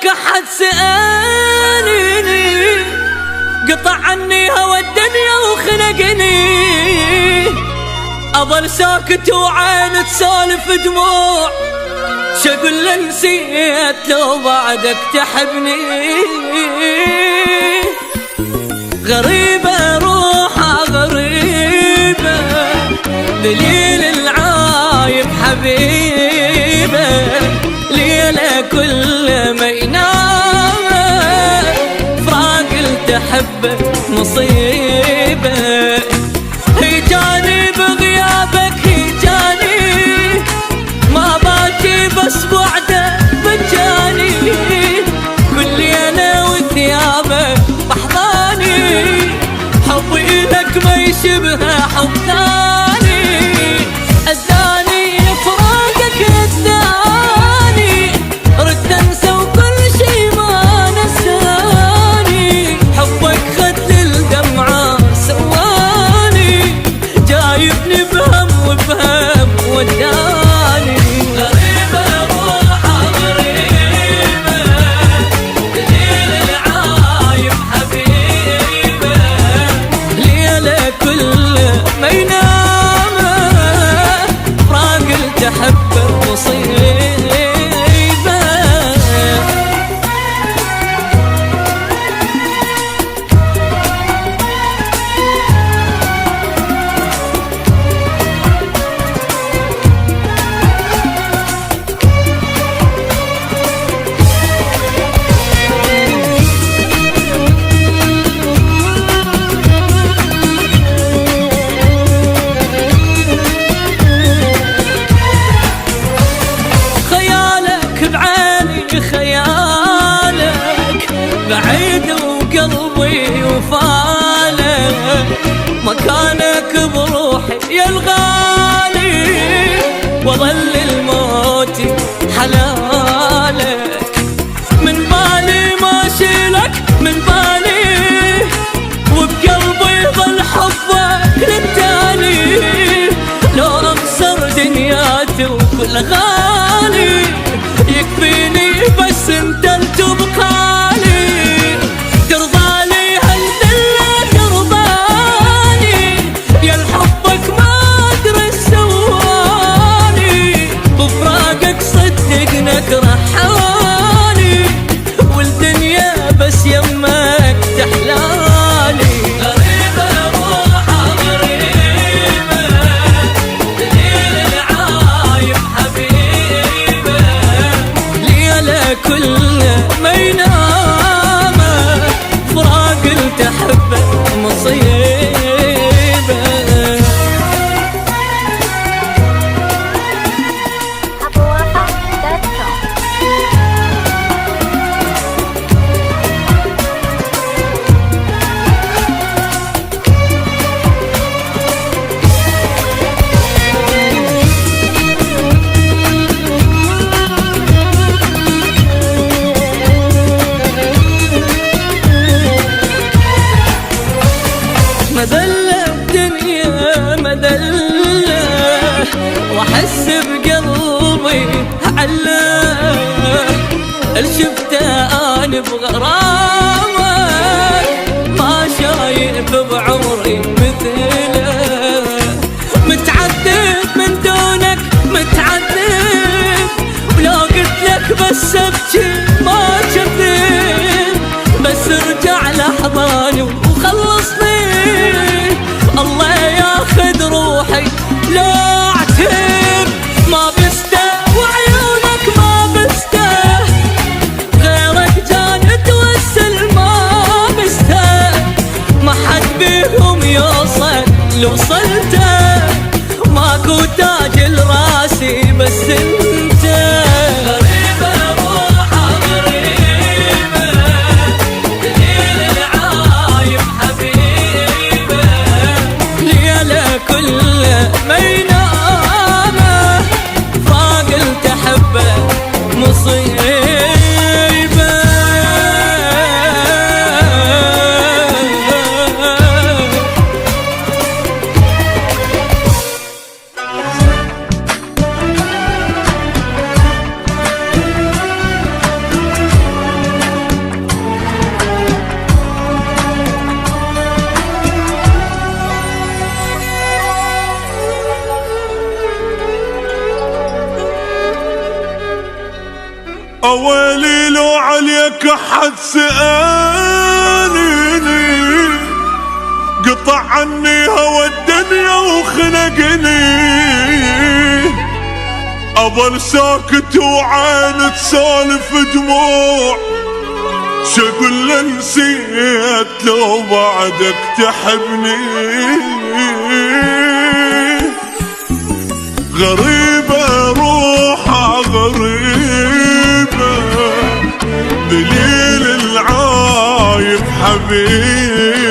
لك أحد سألني قطع عني هوى الدنيا وخنقني، أظل ساكت وعين تسالف دموع، شقول له نسيت لو بعدك تحبني. غريبة روحها غريبة، دليل العايب حبيبة، ليلة كل ما ينام فراق التحبه مصيبة. هيجاني بغيابك هيجاني، ما باكي بس بعده بجاني، كل ليلة وثيابك بحضاني، حبي لك ما يشبه حب ثاني. أداني فراقك أداني، رد أنسى وكل شي ما نساني، حبك خد الدمعة سواني، جايبني بهم وبهم وداني. غريبة روحها غريبة، دليل العايب حبيبة، ليلة كل ما ينام فراق التحبه مصيبة. خيالك بعيد وقلبي وفالك، مكانك بروحي يا الغالي، وظل الموت حلالك. من بالي ما شيلك من بالي، وبقلبي ظل حبك للتالي، لو اخسر دنياتي وكل غالي، يكفيني بس انت تبقالي. ترضالي هالذلة ترضاني، يا الحبك ما ادري سواني، بفراقك صدق نكره حالي، والدنيا بس يمك تحلالي. غريبة روحها غريبة، دليل العايب حبيبة، ليلة كل ما ينام فراق التحبه مصيبة. مذلة الدنيا مذلة، واحس بقلبي علة، الشفته انا بغرامك، ما شايف بعمري مثله، متعذب من دونك متعذب، ولو قلت لك بس ابكي ما كذب، بس ارجع لحضاني وخلصني، الله ياخذ روحي لو اعتب، ما بسته وعيونك ما بسته، غيرك جان توسل ما بسته، ما حد بيهم يوصل اويلي لو عليك احد سألني، قطع عني هوى الدنيا وخنقني، اظل ساكت وعين تسالف دموع، شقول له نسيت لو بعدك تحبني. غريبة روحها غريبة، دليل العايب حبيبة،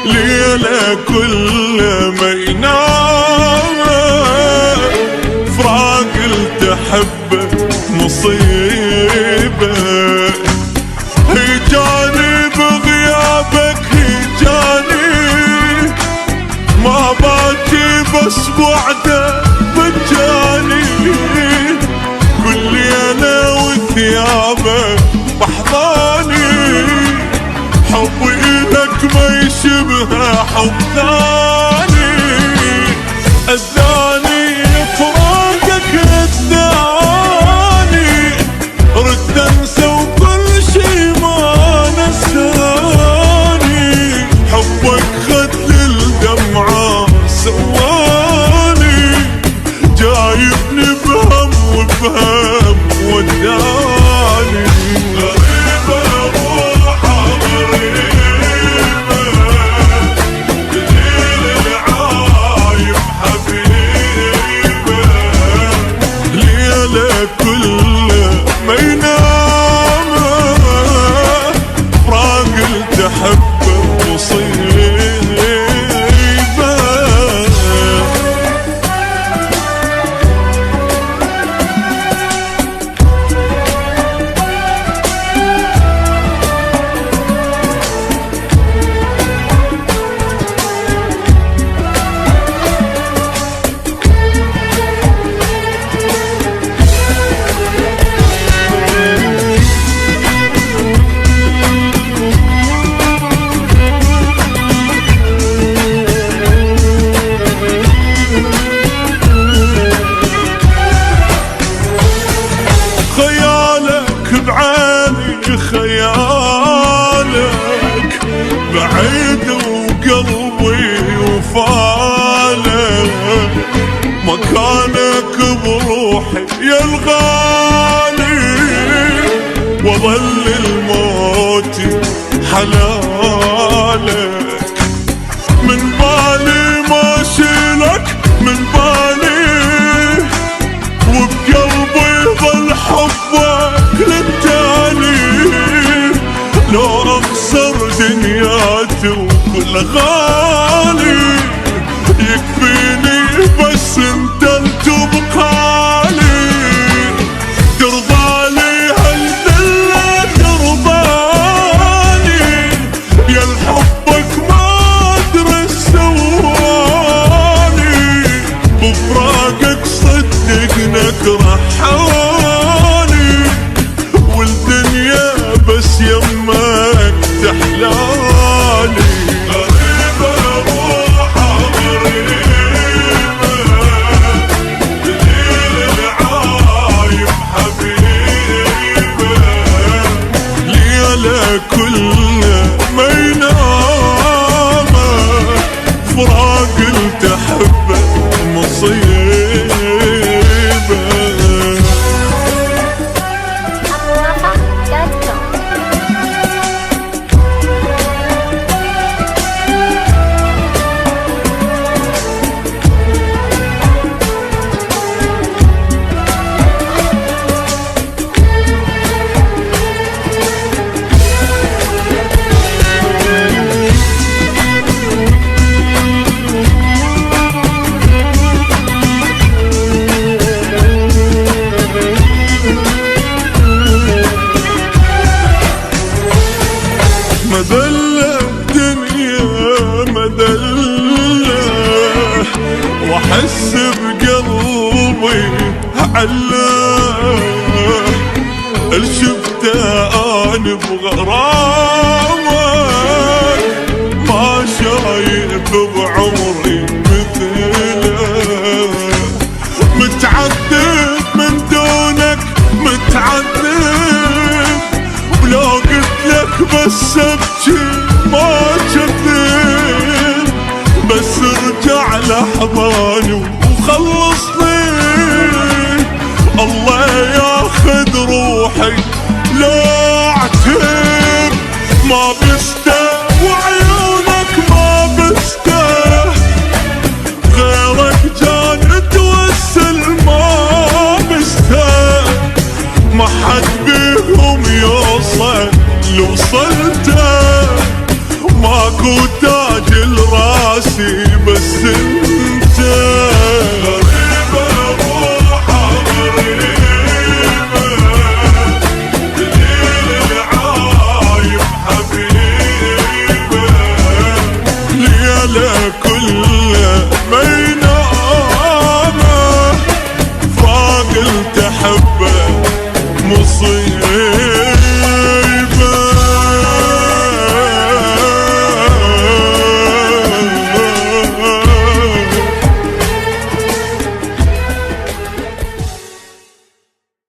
ليلة كل ما ينام فراق التحبه مصيبة. هيجاني بغيابك هيجاني، ما باكي بس بعده مجاني، كل ليلة وثيابه بحضاني، حبي إلك ما يشبه حب ثاني، أذاني فراقك أذاني، رد أنسى وكل شي ما نساني، حبك خد للدمعة سواني، جايبني بهم وبهم وداني. غريبة روحها غريبة، دليل العايب حبيبة، ليلة كل ما ينام فراق التحب مصيبة. خيالك بعيد وقلبي وفالك، مكانك بروحي يا الغالي، وظل الموت حلالك، من بالي ما شيلك من بالي، وبقلبي ظل حبك للتالي، لو اخسر دنياتي وكل غالي، يكفيني بس انت تبقالي، ترضالي هالذلة ترضاني، يا الحبك ما ادري سواني، بفراقك صدق نكره حوالي، والدنيا بس يمك تحلالي. غريبة روحها غريبة، دليل العايب حبيبة، ليلة كل ما ينام فراق التحبه مصيبة. مذلة الدنيا مذلة، واحس بقلبي علاه، الشفته انا بغرامك، ما شايف بعمري مثله، متعذب من دونك من تبكي ما كذب، بس ارجع لحضاني وخلصني. الله ياخذ روحي لا اعتب، ما بسته وعيونك ما بسته، غيرك جان توسل ما بسته، ما حد بيهم يوصل لوصلته، ماكو تاج لراسي بس انت. غريبة روحه غريبة، دليل العايب حبيبة، ليلك